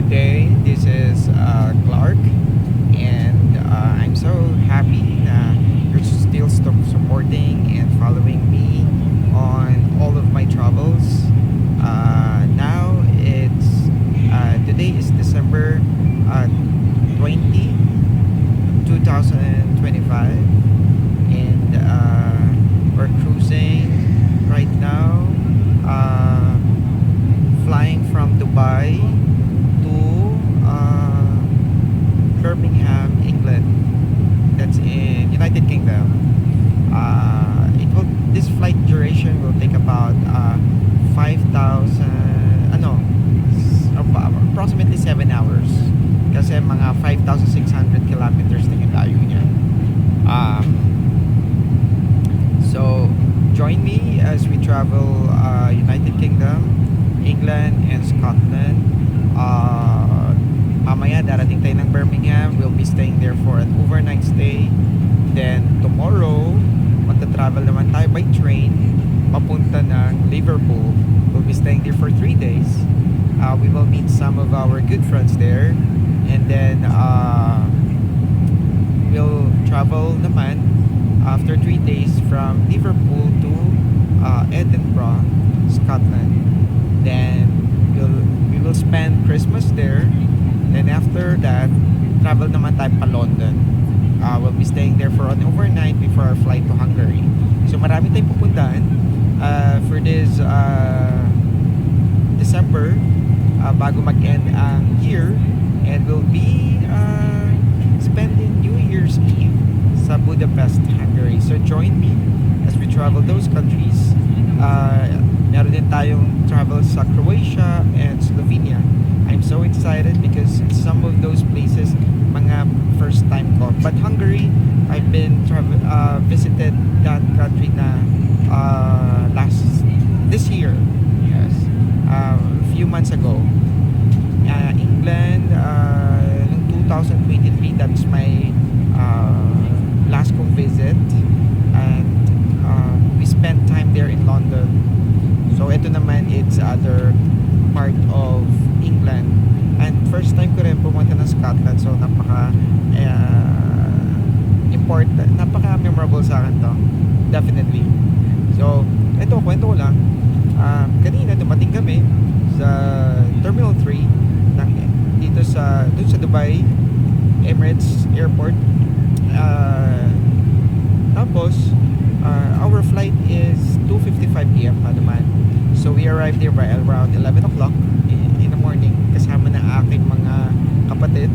good day. This is Clark, and I'm so happy that you're still supporting and following me on all of my travels. Now it's today is December 20, 2025, and we're cruising right now. Flying from Dubai to Birmingham, England. That's in United Kingdom. This flight duration will take about 5,000 approximately 7 hours. Kasi mga 5,600 kilometers na yung layo niya. Um, so join me as we travel United Kingdom, England, and Scotland. Mamaya darating tayo ng Birmingham. We'll be staying there for an overnight stay. Then tomorrow, magta-travel naman tayo by train papunta ng Liverpool. We'll be staying there for 3 days. We will meet some of our good friends there. And then we'll travel naman after 3 days from Liverpool to Edinburgh, Scotland. Then we will spend Christmas there. Then after that, travel naman tayo pa London. We'll be staying there for an overnight before our flight to Hungary. So marami tayong pupuntahan for this December bago mag-end ang year. And we'll be spending New Year's Eve sa Budapest, Hungary. So join me as we travel those countries. Meron din tayong travel sa Croatia and Slovenia. I'm so excited because some of those places, mga first time ko. But Hungary, I've been visited that country na this year. Yes, a few months ago. England, noong 2023, that's my last kong visit. And we spent time there in London. So ito naman, it's other part of England. And first time ko rin pumunta ng Scotland. So napaka important, napaka memorable sa akin to. Definitely. So ito, kwento ko lang. Kanina dumating kami sa Terminal 3 ng, dun sa Dubai Emirates Airport. Tapos our flight is 2:55 p.m. pa naman. So we arrived there by around 11 o'clock in the morning, kasama ng aking mga kapatid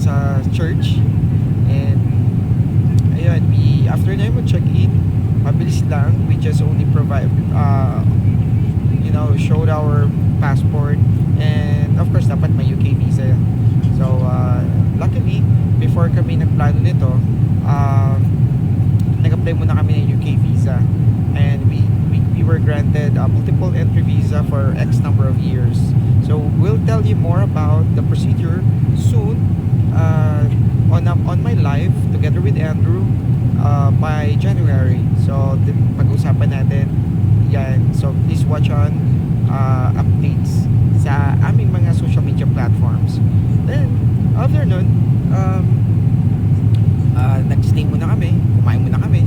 sa church. And ayun, after na yung check-in, mabilis lang. We just only provide showed our passport, and of course dapat may UK visa. So luckily, before kami nagplano nito, nag-apply muna kami ng UK visa, and we were granted a multiple entry visa for X number of years. So we'll tell you more about the procedure soon on my live together with Andrew by January. So pag-usapan natin yan. So please watch on updates sa aming mga social media platforms. Then after nun, nag-stay muna kami, kumain muna kami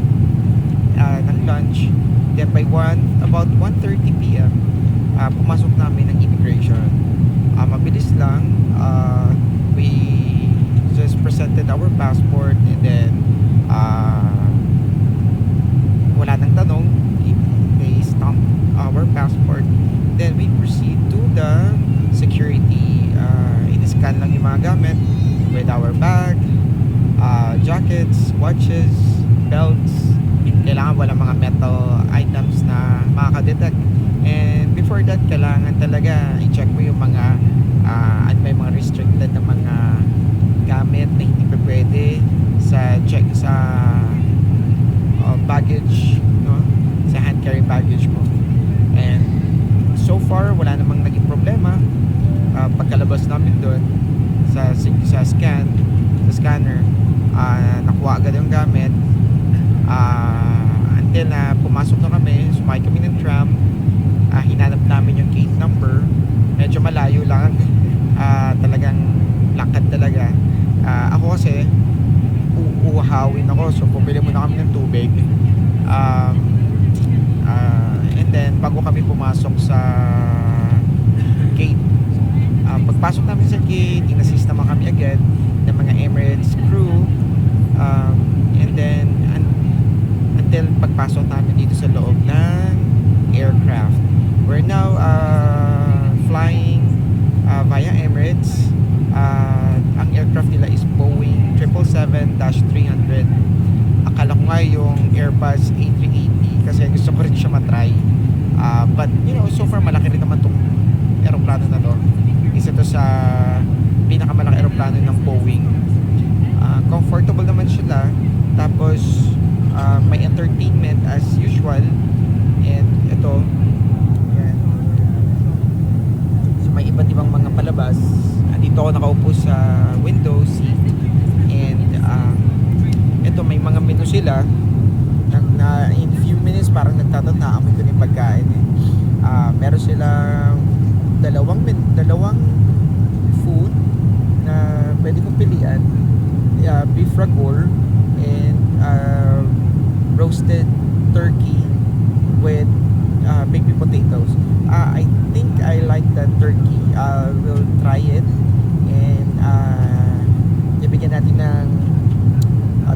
ng lunch. Then by about 1:30 p.m. Pumasok namin ng immigration. Mabilis lang. We just presented our passport, and then wala nang tanong. They stamped our passport. Then we proceed to the security. In-scan lang yung mga gamit with our bag, jackets, watches, belts. Kailangan wala mga metal items na makaka-detect. And before that, kailangan talaga i-check mo yung mga at may mga restricted na mga gamit na hindi pa pwede sa baggage, no? Sa hand carry baggage mo. And so far, wala namang naging problema. Pagkalabas namin doon sa scanner, nakuha agad yung gamit. Until na pumasok na kami, sumakay kami ng tram, hinanap namin yung gate number. Medyo malayo lang ihawin ako. So pumili muna kami ng tubig. And then bago kami pumasok sa gate, pagpasok namin sa gate, inassist naman kami agad ng mga Emirates crew. And then until pagpasok namin dito sa loob ng aircraft. We're now flying via Emirates. Ang aircraft nila is Boeing 777-300. Akala ko nga yung Airbus A380 kasi gusto ko rin siya matry. But you know, so far malaki rin naman tong aeroplano na to. Isa to sa pinakamalaki aeroplano ng Boeing. Comfortable naman sila. Tapos may entertainment as usual. And ito, yan. So may iba't ibang mga palabas. Dito ako nakaupo sa window seat. And ito, may mga menu sila na in few minutes parang nagtatataamoy ko ng pagkain eh. Meron silang dalawang food na pwede kong pilian. Beef ragor and roasted turkey with baby potatoes. I think I like the turkey. We'll try it and ibigyan natin ng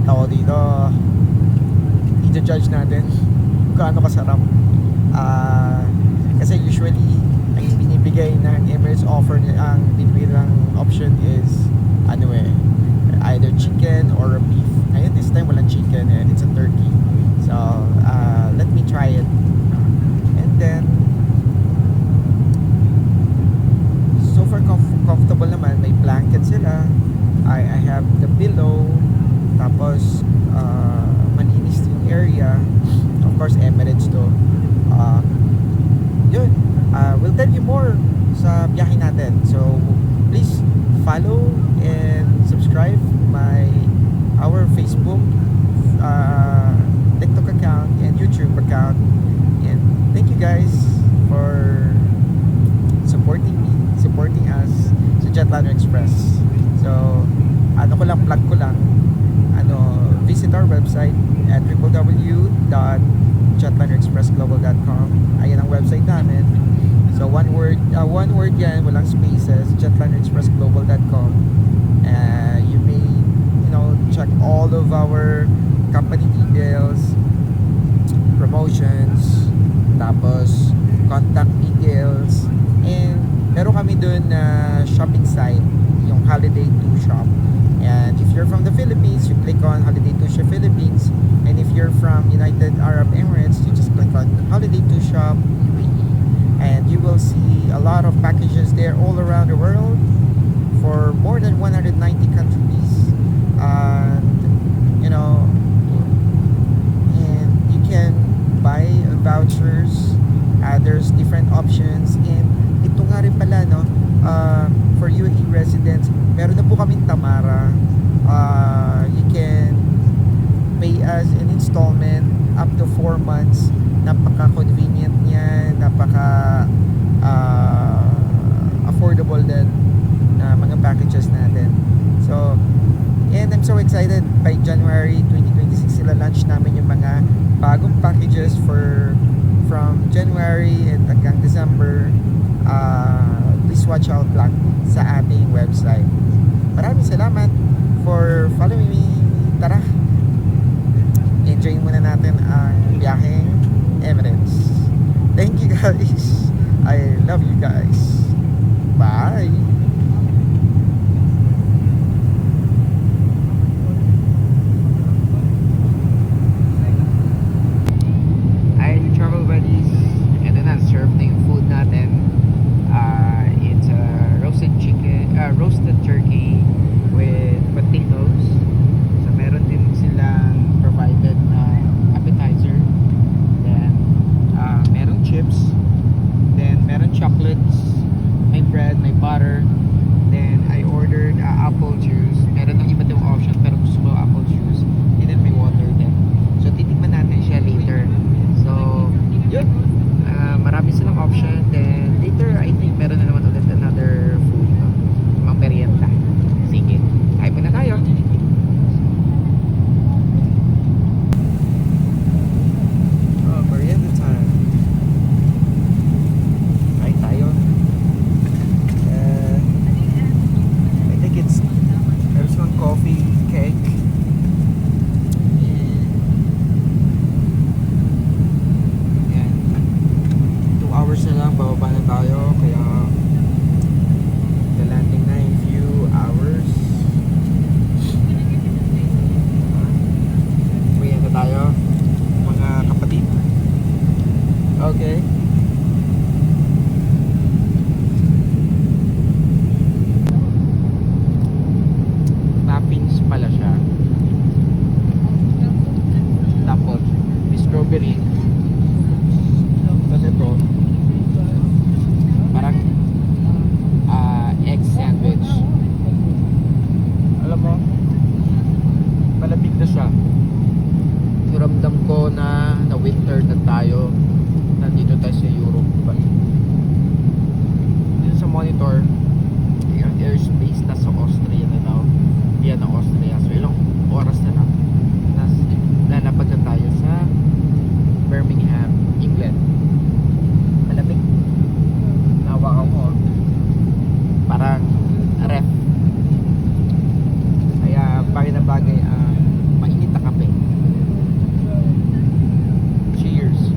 tawag dito, i-judge natin kung gaano kasarap. Kasi usually ang binibigay ng Emirates offer, ang binibigay ng option is either chicken or a beef. Ngayon this time walang chicken and it's a turkey. So let me try it. And then so far comfortable naman. May blanket sila. I have the pillow. Tapos malinis yung area. Of course Emirates to. Yun, we'll tell you more sa biyahe natin. So please follow and subscribe our Facebook, TikTok account and YouTube account. And thank you guys for supporting us sa Jetliner Express. So plug ko lang, visit our website at www.jetlinerexpressglobal.com. Ayan ang website namin. So one word yan, walang spaces, jetlinerexpressglobal.com. You may check all of our company details, promotions, tapos contact details, and meron kami dun na shopping site, yung Holiday 2 Shop. And if you're from the Philippines, you click on Holiday 2 Shop Philippines. And if you're from United Arab Emirates, you just click on Holiday 2 Shop UAE. And you will see a lot of packages there all around the world for more than 190 countries. And you can buy vouchers. There's different options. And ito nga rin pala, for UAE residents, meron na po kaming Tamara. You can pay us an installment up to 4 months. Napaka-convenient niya, affordable din na mga packages natin. So, and I'm so excited, by January 2026 sila launch namin yung mga bagong packages from January and hanggang December. Please watch out lang sa ating website. Maraming salamat for following me. Tara, enjoy muna natin ang biyaheng Emirates. Thank you guys. I love you guys. Bye. Travel buddies, ito na, serve na yung food natin. It's roasted turkey with potatoes. So meron din silang provided na appetizer. Then meron chips. Then meron chocolates. May bread, may butter. Then I ordered apple juice. Meron ng iba't ibang option pero gusto ko apple juice. And then may water din. So titikman natin siya later. So yun, marami silang option. Then later I think meron na naman ulit another food, mga merienda. Sige, kain muna tayo. tayo, kaya the landing na in few hours. Uwi na tayo, mga kapatid. Okay. Muffins pala siya. Tapos, may strawberry. Tapos ito, parang egg sandwich. Alam mo, malamig na siya. Ramdam ko na winter na tayo. Nandito tayo sa Europe. Dito sa monitor, yung airspace nasa Austria na daw. Yan ang Austria. So ilang oras na lang. Lalapag na tayo sa Birmingham, England. Malamig. Nahawakan mo. Parang ref. Kaya bagay na bagay mainit na kape. Cheers.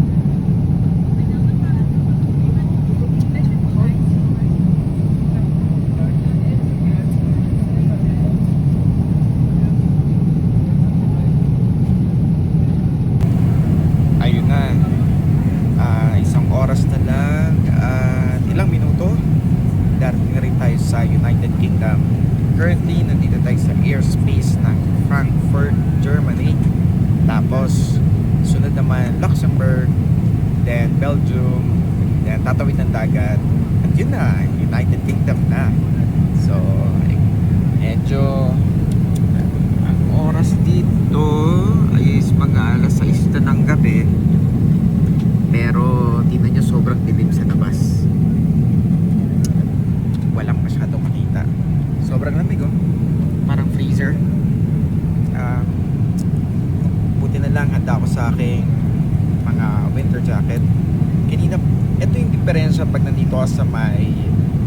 Ayun na. Isang oras na lang at ilang minuto darating na rin tayo sa United Kingdom. Currently, nandito tayo sa airspace ng Frankfurt, Germany. Tapos, sunod naman Luxembourg, then Belgium, then tatawid ng dagat. At yun na, United Kingdom na. So, medyo ang oras dito ay mga alas 6 na ng gabi. Pero, tingnan nyo, sobrang dilim sa labas. Walang masyadong makita. Sobrang lamig, oh. Parang freezer. Buti na lang handa ako sa aking mga winter jacket. Kanina, ito yung diferensya pag nandito ka sa may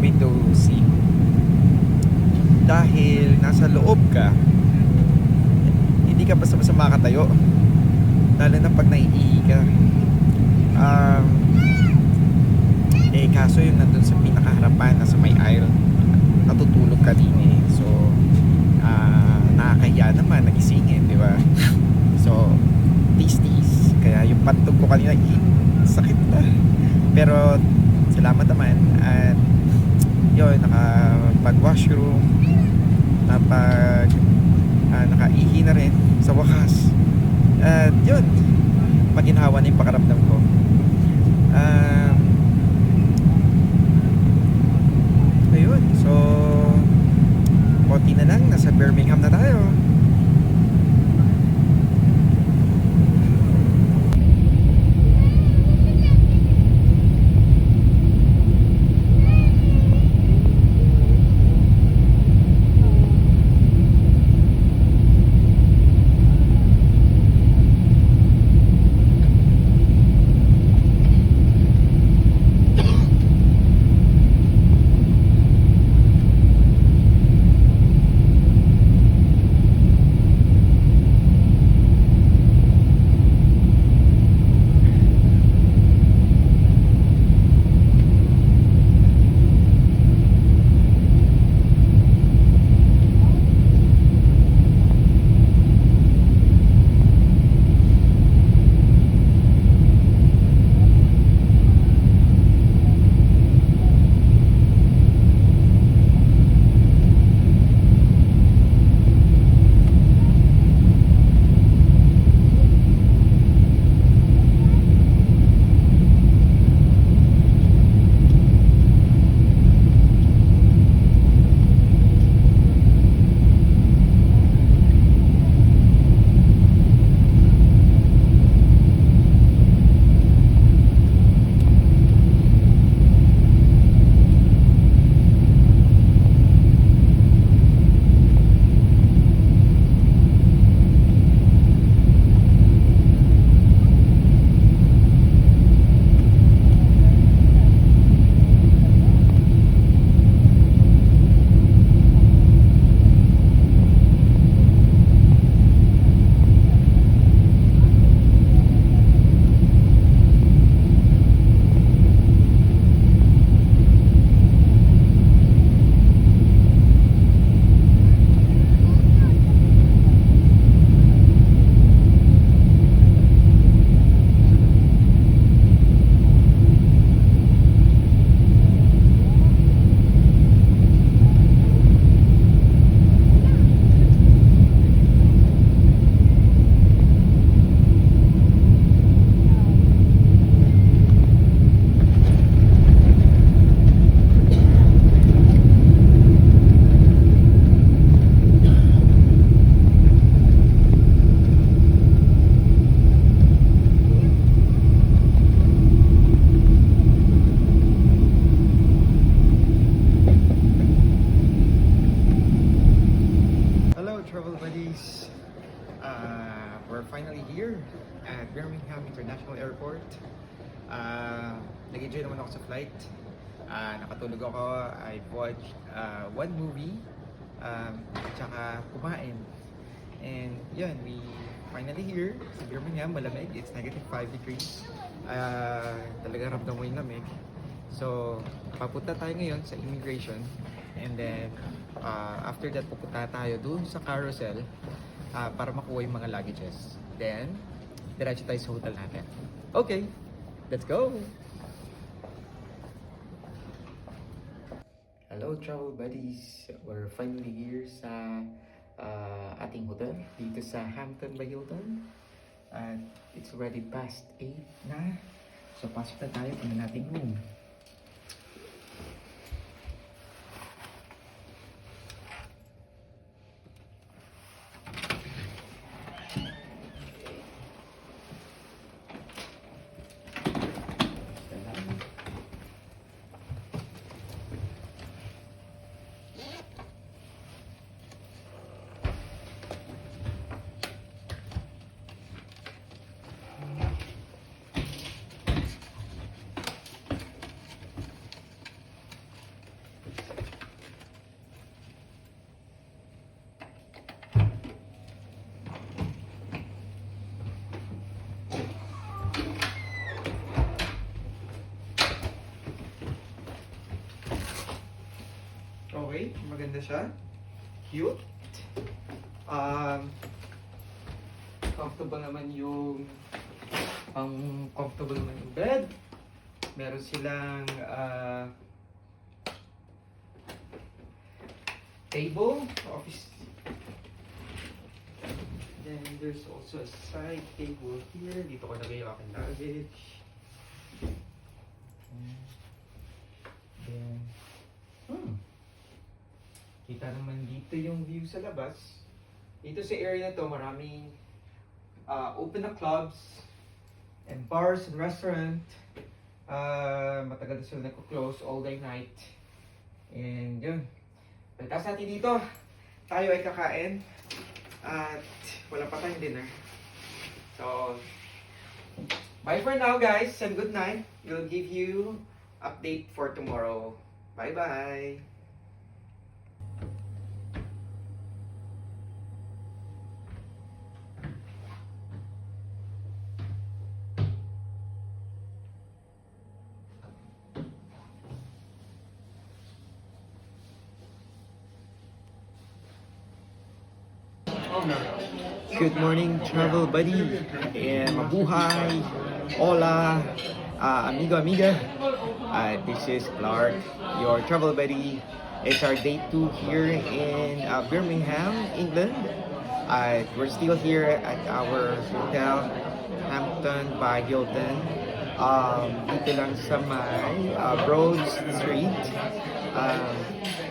window seat. Dahil nasa loob ka, hindi ka basta-basta makatayo. Lalo na pag naiihi ka. Kaso yung nandun sa pinakaharapan, nasa may aisle, natutulog ka din eh. So, nakakahiya naman, nagisingin, di ba? So, tease. Kaya yung pantog ko kanina, sakit na. Pero, salamat naman. At, yun, nakapag-washroom, nakaihi na rin sa wakas. At, yun, maginhawa na yung pakaramdam ko. Ayun, so konti na lang, nasa Birmingham na tayo. nag-enjoy naman ako sa flight. Nakatulog ako, I watched one movie, tsaka kumain. And yun, we finally here sa Birmingham, malamig, it's -5 degrees. Talaga ramdam mo yung lamig. So, papunta tayo ngayon sa immigration. And then, after that, pupunta tayo doon sa carousel para makuha yung mga luggages. Then, diretso tayo sa hotel natin. Okay, let's go! Hello travel buddies! We're finally here sa ating hotel dito sa Hampton by Hilton. And it's already past 8 na. So, pasok na tayo kung nating room. Okay, maganda siya. Cute. Comfortable naman yung comfortable naman yung bed. Meron silang table, office. Then there's also a side table here. Dito ko lagay yung aking luggage. Then, kita naman dito yung view sa labas. Dito sa area na to, maraming open na clubs and bars and restaurant. Matagal na sila nagko-close all day night. And yun. Pagkas natin dito, tayo ay kakain. At wala pa tayong dinner. So, bye for now guys and good night. We'll give you update for tomorrow. Bye bye. Good morning, travel buddy. Mabuhay. Hola, amigo, amiga. This is Clark, your travel buddy. It's our day 2 here in Birmingham, England. We're still here at our hotel, Hampton by Hilton. Dito lang sa may Broad Street.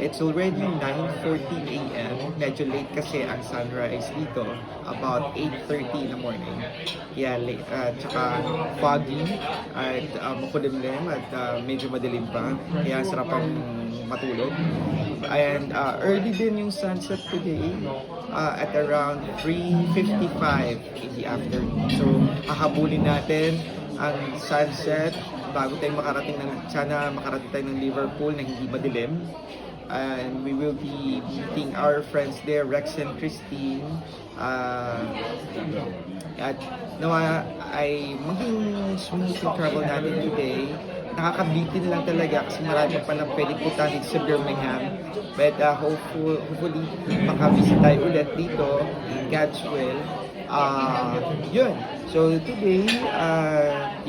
It's already 9:40 a.m. Medyo late kasi ang sunrise dito. About 8:30 in the morning. Yeah, late. Tsaka foggy at makulimlim at medyo madilim pa. Kaya sarap ang matulog. And early din yung sunset today at around 3:55 in the afternoon. So, hahabulin natin ang sunset bago tayo sana makarating tayo ng Liverpool na hindi madilim. And we will be meeting our friends there, Rex and Christine. At nawa ay maging smooth yung travel natin today. Nakakabitin lang talaga kasi marami pa lang pwedeng puntahan dito sa Birmingham. But hopefully makabisit tayo ulit dito in God's will. Yun. So today,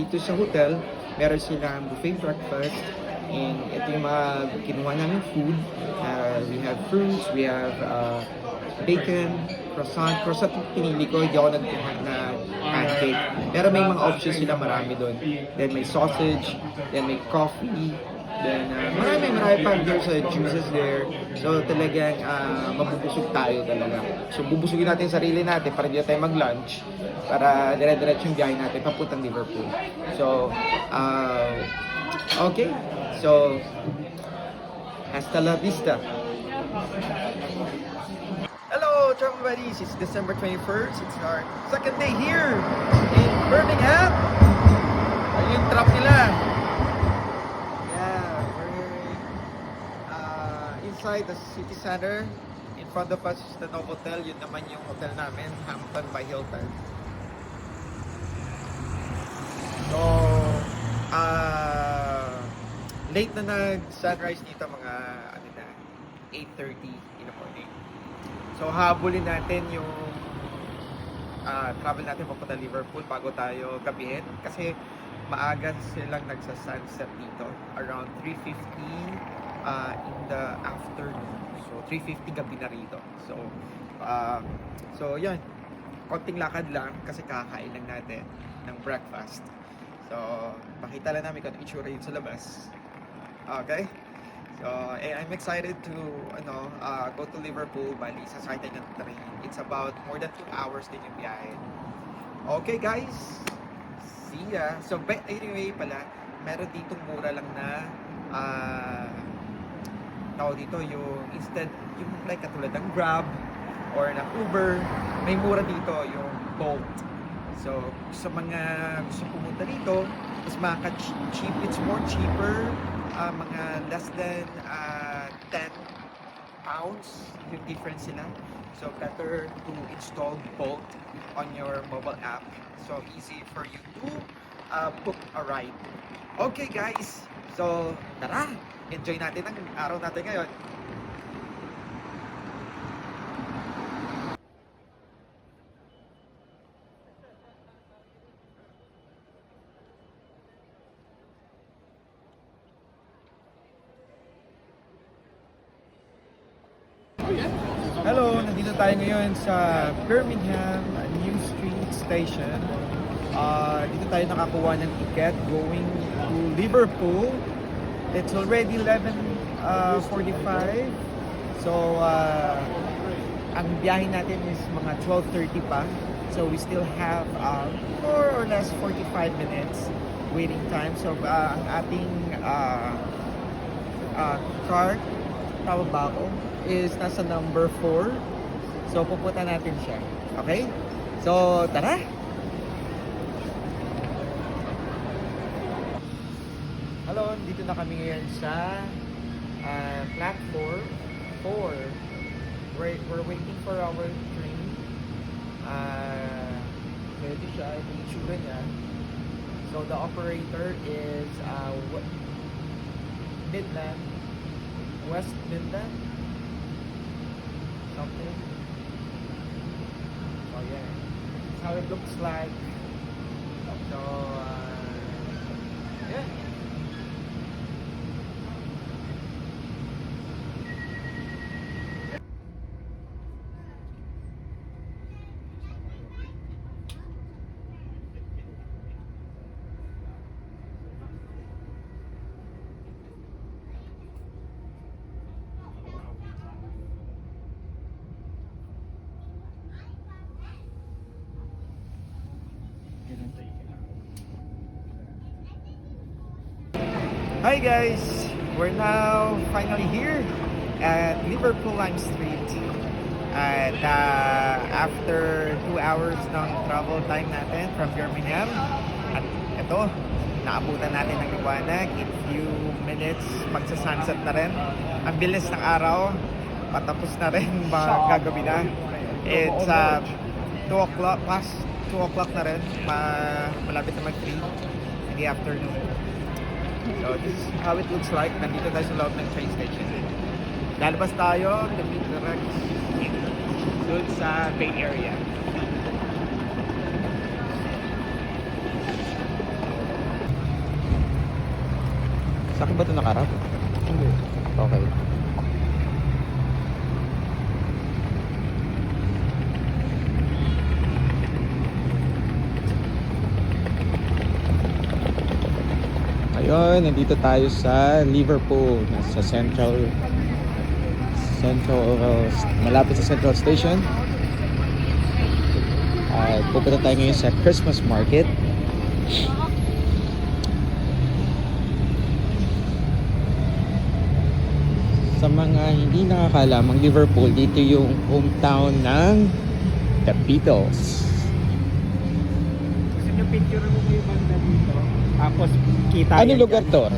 dito sa hotel, meron silang buffet breakfast. And ito yung mga kinuha namin food. We have fruits, we have bacon, croissant. Croissant pinili ko, hindi ako nagkuha na pancake. Pero may mga options sila, marami doon. Then may sausage, then may coffee, then marami pa. There's juices there. So talagang mabubusog tayo talaga. So bubusugin natin yung sarili natin para hindi na tayo mag-lunch. Para dire-diretso yung biyahe natin papuntang Liverpool. So, okay. So, hasta la vista. Hello, travel buddies. It's December 21st. It's our second day here in Birmingham. Ayun yung trap nila. outside the city center. In front of us is the Novotel. Yun naman yung hotel namin, Hampton by Hilton. So, late na nag-sunrise dito, mga 8:30 in the morning. So, habulin natin yung travel natin papunta Liverpool bago tayo gabihin. Kasi maaga silang nagsa-sunset dito, around 3:50 in the afternoon. So, 3:50 gabi na rito. So yun. Konting lakad lang kasi kakain lang natin ng breakfast. So, pakita lang namin kung ano itsura yun sa labas. Okay? So, I'm excited to go to Liverpool. Bali, sasakay ng train. It's about more than 2 hours din yung biyahe. Okay, guys. See ya. So, anyway pala, meron ditong mura lang na tawag dito yung instead, yung like katulad ng Grab or ng Uber, may mura dito yung Bolt. So, sa mga gusto pumunta dito, mas maka-cheap, it's more cheaper, mga less than 10 pounds yung difference sila. So, better to install Bolt on your mobile app. So, easy for you to book a ride. Okay, guys. So, tara! Enjoy natin ang araw natin ngayon. Hello, nandito tayo ngayon sa Birmingham New Street Station. Dito tayo nakakuha ng ticket going to Liverpool. It's already 11:45. So, ang biyahe natin is mga 12:30 pa. So, we still have more or less 45 minutes waiting time. So, ang ating card, tawag ba ako, is nasa number 4. So, pupunta natin siya. Okay? So, tara! Hello, dito na kami ngayon sa platform 4. We're waiting for our train. Pwede siya, yung itsura niya. So, the operator is Midland, West Midland, something. So, yeah. That's how it looks like. So, yeah. Hi guys! We're now finally here at Liverpool Lime Street. At after 2 hours ng travel time natin from Birmingham, at ito, naabutan natin ng liwanag. In few minutes, magsa-sunset na rin. Ang bilis ng araw, patapos na rin, gagabi na. It's 2 o'clock, past 2 o'clock na rin, malapit na mag-3 in the afternoon. So this is how it looks like. Nandito tayo sa loob ng train station. Lalabas tayo, direct doon sa Bay Area. Sa akin ba ito nakarap? Hindi. Okay. Ayun, nandito tayo sa Liverpool, sa malapit sa Central Station. At pupunta tayo ngayon sa Christmas Market. Sa mga hindi nakakalam, ang Liverpool, dito yung hometown ng The Beatles. Gusto nyo picture mo yung banda dito? Tapos kita Ano lugar to?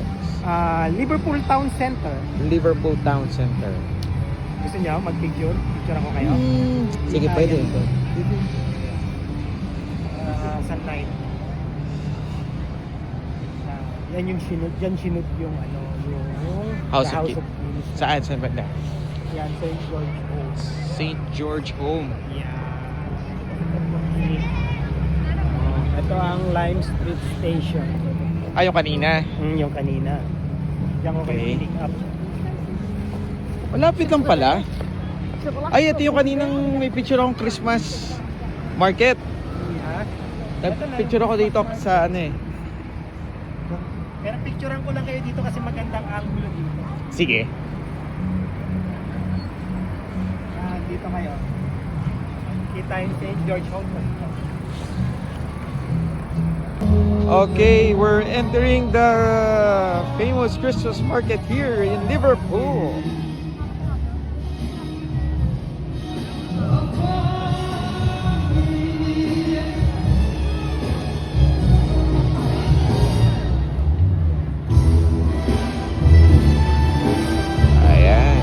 Liverpool Town Center. Liverpool Town Center. Gusto niyo mag-picture? Picture ako kayo? Sige, Tayo. pwede. Sa night. Yan yung sinod. Yan sinod yung ano, yung House the of Ministry. Saan? Saan ba na? Yan, St. George Home. St. George Home. Yan. Ito ang Lime Street Station. Yung kanina. Yung kanina. Diyan ko kayo Okay. pick up. Malapit lang pala. Ay, ito yung kaninang may picture akong Christmas market. Nag-picture ako dito sa ano eh. Pero picturean ko lang kayo dito kasi magandang angulo dito. Sige. Dito kayo. Kita yung St. George Home. Okay, we're entering the famous Christmas market here in Liverpool. Ayan.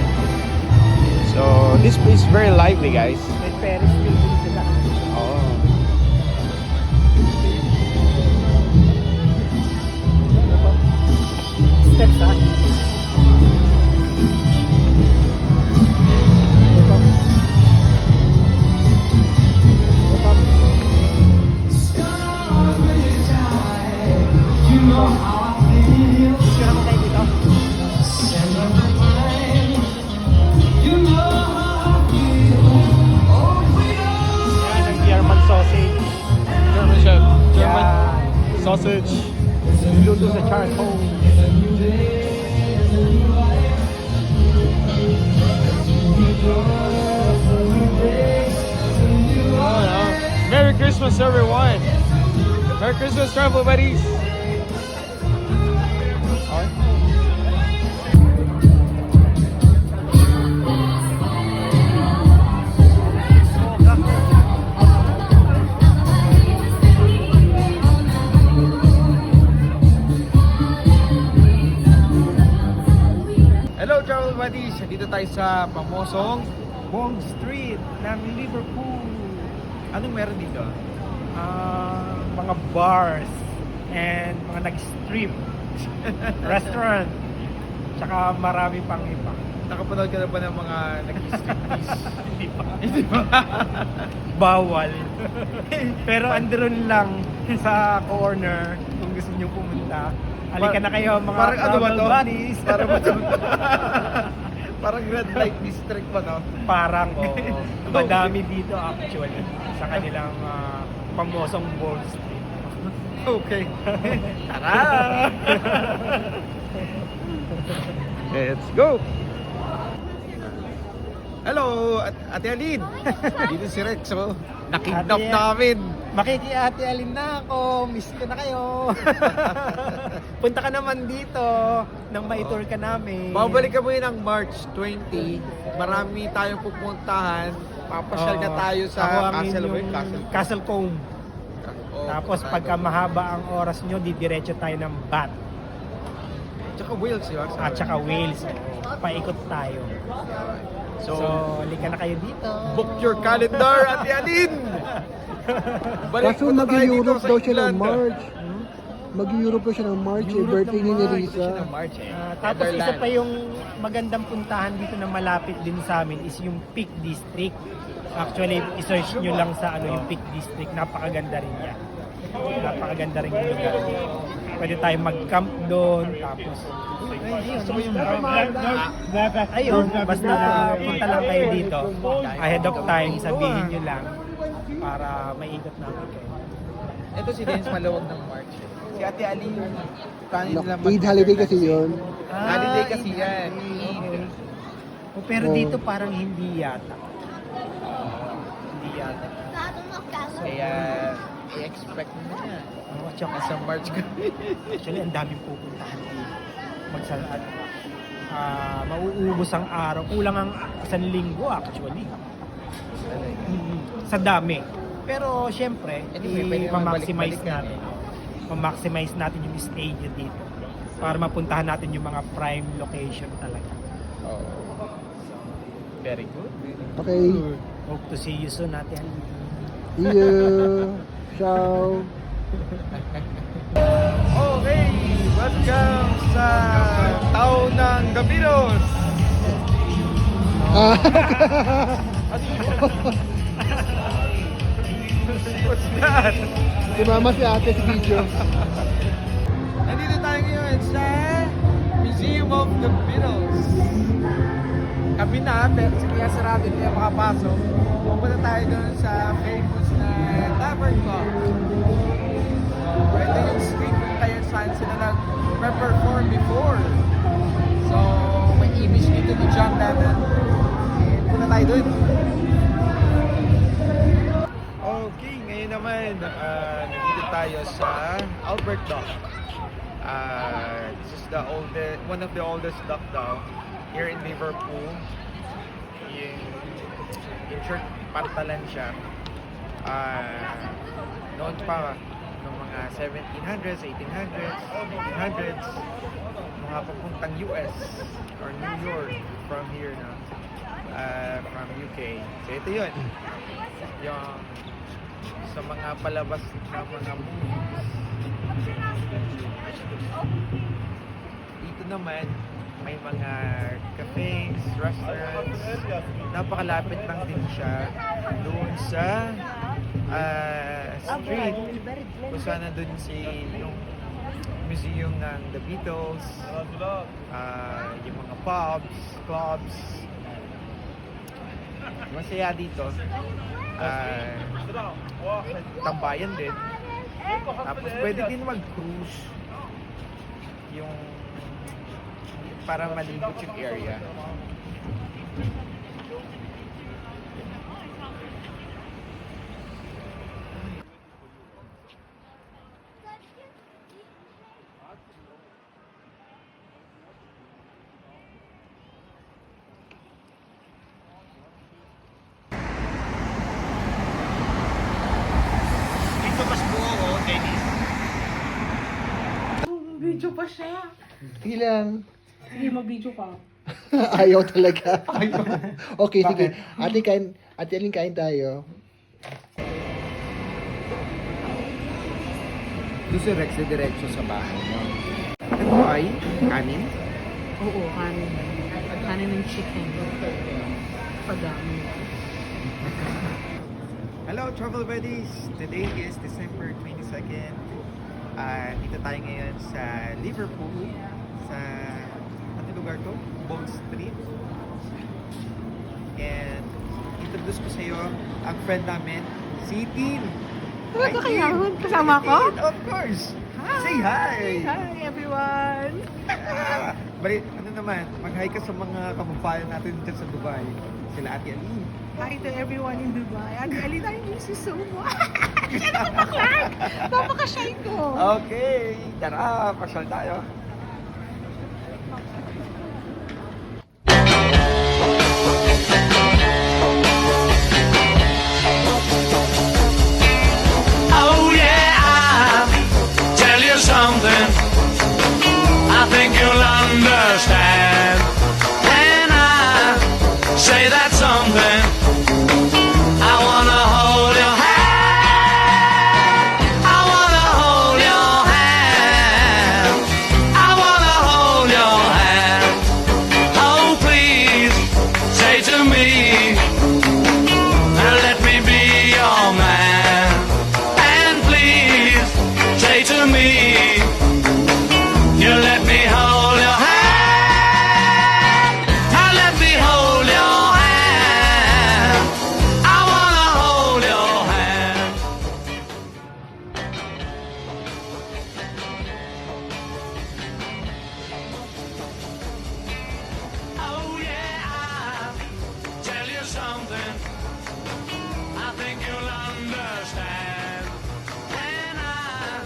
So, this place is very lively, guys. May Ferris wheel din sila. Oh. Steps ha? Picture ako kayo dito. Yan ang German sausage. German chef. Yan. Sausage. Luto sa charcoal. Merry Christmas, everyone. Merry Christmas, travel buddies. Hello, travel buddies. Dito tayo sa Pamosong. Bond Street ng Liverpool. Anong meron dito? Mga bars and mga nag-strip restaurant. Tsaka marami pang iba. Nakapanood ka na ba ng mga nag-striptease? Hindi pa. Hindi ba? Bawal. Pero andun lang sa corner kung gusto niyo pumunta. Halika na kayo mga Parang ano ba travel to? buddies. Parang ba to? Parang red light district pa, no? Parang madami dito actually sa kanilang pamosong Wall Street. Okay. Tara! Let's go! Hello, Ate Alin! Dito si Rex, oh. Nakidnap Ate- namin! Makiki-ate alin na ako, miss ko na kayo. Punta ka naman dito nang ma-tour ka namin. Babalik kami ng March 20. Marami tayong pupuntahan. Papasyal na tayo sa Ako ang Castle inyong Castle. Castle Combe. Oh, Tapos Castle. pagka mahaba ang oras nyo, didiretso tayo ng Bath Tsaka Wales, di ba? at saka Wales. Paikot tayo. So, halika na kayo dito. Book your calendar, Ate Alin! Balik Kaso punta tayo dito mag-Europe sa daw siya ng England. March. Mag-Europe daw siya ng March. Europe Birthday ng ni March. Risa. Siya ng March, eh. Tapos isa Netherlands. pa yung magandang puntahan dito na malapit din sa amin is yung Peak District. Actually, isearch nyo lang sa ano yung Peak District. Napakaganda rin yan. Napakaganda rin yung lugar. Pwede tayo mag-camp doon. Tapos, ayun, basta punta lang kayo dito. Ahead of time, sabihin nyo lang para maikot natin kayo. Ito si Dennis malawag ng March. Si Ate Ali, kanin lang. Eid holiday kasi yun. Holiday kasi yan. Okay. Pero Oh. dito parang hindi yata. Hindi yata. Kaya, i-expect mo na yan. Oh, tsaka Nasa March ka. actually, ang daming pupuntahan dito. Magsalaan. Mauubos ang araw. Kulang ang isang linggo actually. Sa dami. Pero syempre, Anyway, pwede naman ma-maximize balik-balik yan, natin. Ma-maximize natin yung stay nyo dito. Para mapuntahan natin yung mga prime location talaga. Oo. Very good. Okay. Hope to see you soon, Ate Ali. Yeah. Ciao. Okay, welcome sa Taon ng Gabinos. Ah, What's that? sumama si ate sa video. Nandito tayo ngayon sa Museum of the Beatles. Gabi na, pero kaya sarado hindi na makapasok. Pupunta tayo doon sa famous na Tavern Club. So, ito yung street kung kaya saan sila nag-perform before. So, may image dito ni John Lennon. Punta tayo doon. Okay, ngayon naman, nandito tayo sa Albert Dock. This is the one of the oldest dock daw here in Liverpool. In short, pantalan siya. Noon pa, noong mga 1700s, 1800s, 1900s, mga papuntang US or New York from here na, from UK. So ito yun. Yung sa mga palabas na mga movies. Dito naman, may mga cafes, restaurants. Napakalapit lang din siya doon sa street kung saan nandun yung museum ng The Beatles, yung mga pubs, clubs. Masaya dito. Tambayan din. Tapos pwede din mag-cruise yung para malibot yung area. Dito mas buo, Dennis. Video pa siya. Ilang. Sige, mag-video ka. Ayaw talaga. Okay, sige. Ate Aling, kain tayo. Gusto Rex diretso sa bahay mo. Ito ay kanin. Oo, kanin. Kanin ng chicken. Padami. Hello, travel buddies! Today is December 22nd. Dito tayo ngayon sa Liverpool, sa ano lugar to? Bond Street. And introduce ko sa iyo ang friend namin, si Tin. Talaga Hi, kaya Tin. yun? Kasama ko? Tin, of course! Say hi! Hi, everyone! Bali, ano naman, mag-hi ka sa mga kababayan natin dyan sa Dubai. Sila Ate Ali. Hi to everyone in Dubai. Ate Alina, I miss you so much. Napaka-clark! Napaka-shy ko. Okay, tara, pasyal tayo. Oh yeah, I'll tell you something I think you'll understand when I say that something. I wanna hold your hand. I wanna hold your hand. I wanna hold your hand. Oh please, say to me, let me be your man. And please, say to me, you let me hold your hand. Let me hold your hand. I wanna hold your hand. Oh yeah, I'll tell you something I think you'll understand when I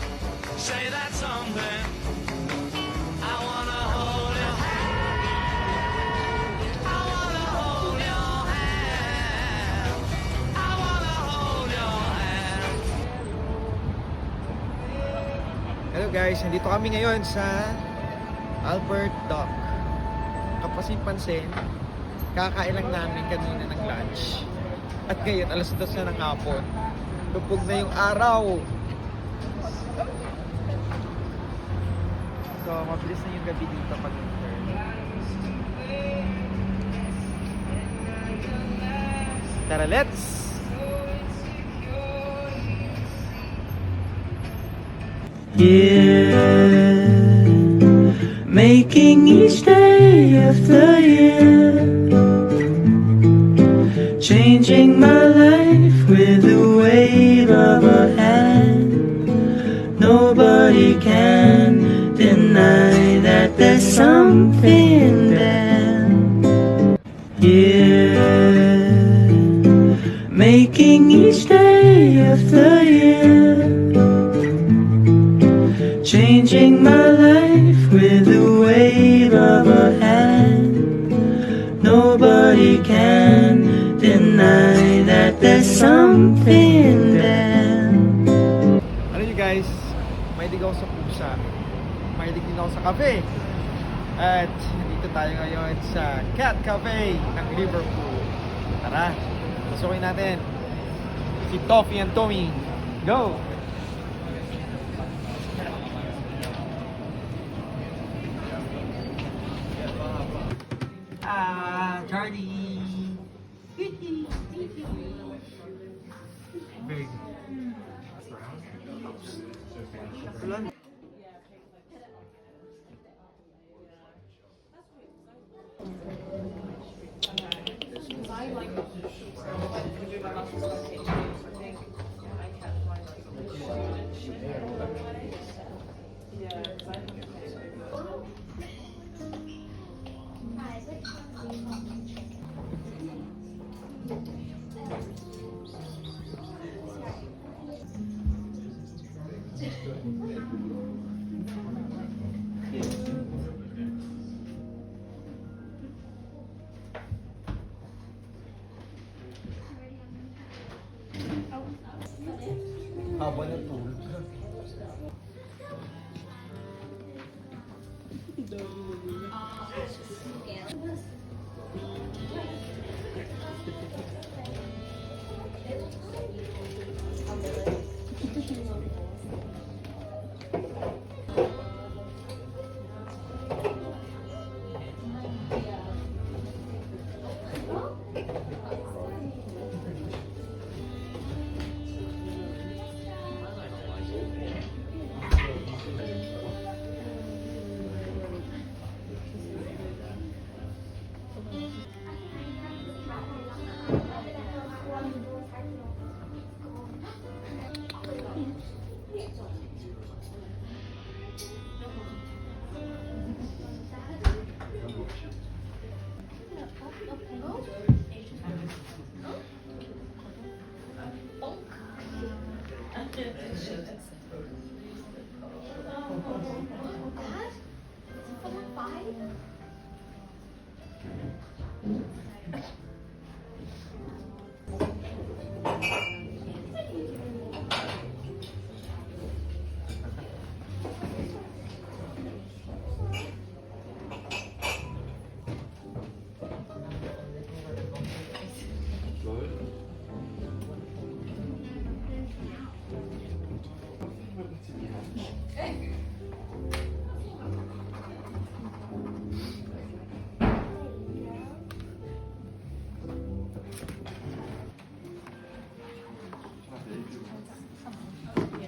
say that something. I wanna hold your hand. I wanna hold your hand. I wanna hold your hand. Hello guys, nandito kami ngayon sa Albert Dock. Kapansin-pansin, Kakain lang namin kanina ng lunch. At ngayon, alas 2 na ng hapon. Lupog na yung araw. So, mabilis na yung gabi dito pag winter. Tara, let's! Year, making each day of the year, changing my life with a wave of a hand. Nobody can deny that there's something there. Year, making each day of the year, changing my life with a wave of a hand. Nobody can deny that there's something there. Alam nyo guys, mahilig ako sa pusa. Mahilig din ako sa kape. At dito tayo ngayon sa Cat Cafe ng Liverpool. Tara, pasukin natin si Toffee and Tommy. Go! Charlie! Very good. Haba na tulog.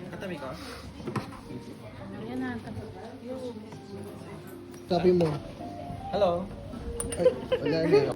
Katabi ko. Sabi mo. Hello. Ay, wala na.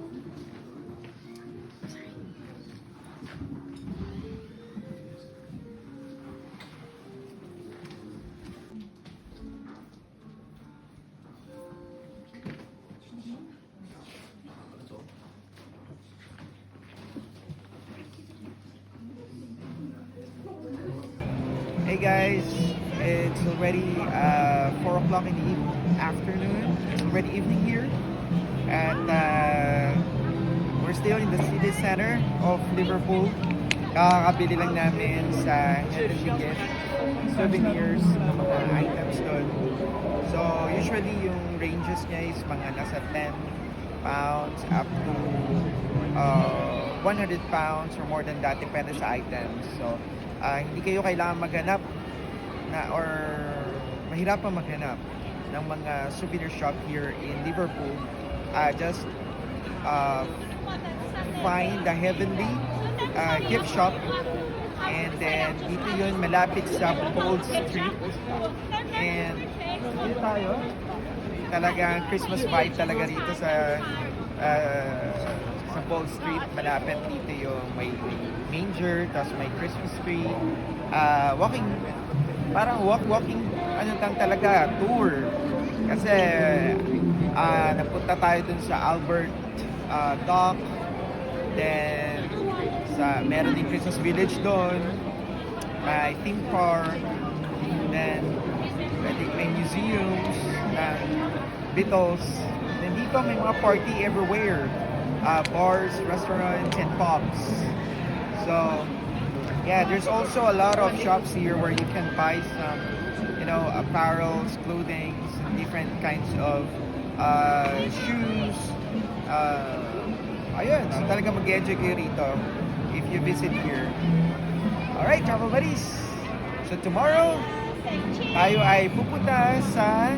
Hey guys, it's already 4 o'clock in the afternoon. It's already evening here, and we're still in the city center of Liverpool. Kakakabili lang namin sa Henry Gift souvenirs ng mga items doon. So usually yung ranges niya is mga nasa 10 pounds up to 100 pounds or more than that, depende sa items. So, hindi kayo kailangan maghanap or mahirapan maghanap ng mga souvenir shop here in Liverpool. Just find the Heavenly gift shop, and then dito yun malapit sa Bold Street, and dito tayo talagang Christmas vibe talaga dito sa Bold Street. Malapit dito yung may manger, tapos may Christmas tree, parang walking ano lang talaga, tour. Kasi napunta tayo dun sa Albert Dock, then meron din Christmas Village doon, may theme park, then may museums ng Beatles. Then dito may mga party everywhere, bars, restaurants, and pubs. So yeah, there's also a lot of shops here where you can buy some, apparels, clothing, different kinds of shoes. Ayun, so talaga mag-enjoy kayo rito if you visit here. Alright, travel buddies. So tomorrow, tayo ay pupunta sa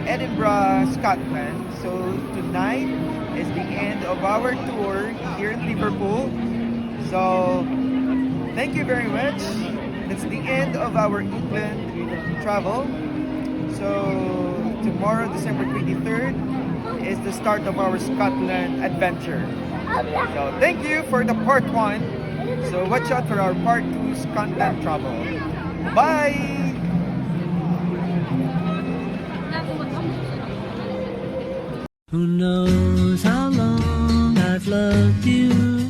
Edinburgh, Scotland. So tonight is the end of our tour here in Liverpool. So thank you very much. That's the end of our England travel. So tomorrow, December 23rd, is the start of our Scotland adventure. So thank you for the part 1. So watch out for our part 2 Scotland travel. Bye! Who knows how long I've loved you?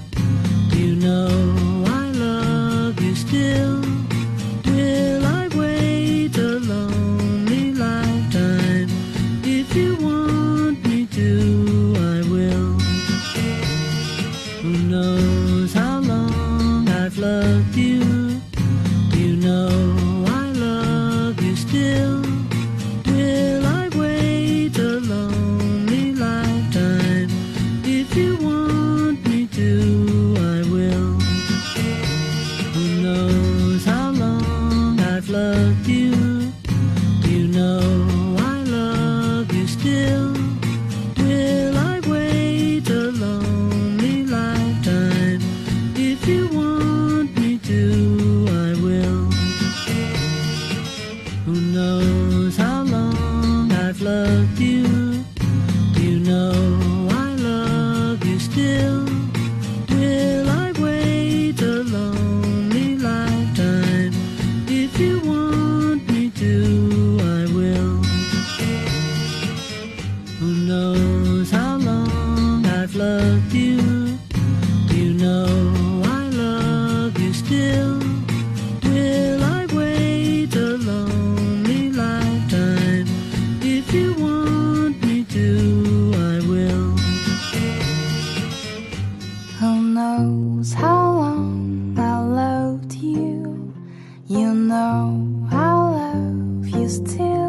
You know I love you still. Will I wait a lonely lifetime? If you want me to, I will. Who knows how long I've loved you? You know I love you still. Will I wait a lonely lifetime? If you want me to, I will. Who knows how long I've loved you? You know I love you still. Will I wait a lonely lifetime? If you want me to, I will. Who knows how long I've loved you? You know I love you still. Will I wait a lonely lifetime? If you want me to, I will. Who knows how long I've loved you? You know I love you still. Will I wait a lonely lifetime? If you want me to, I will. Who knows how long I loved you? You know I love you still.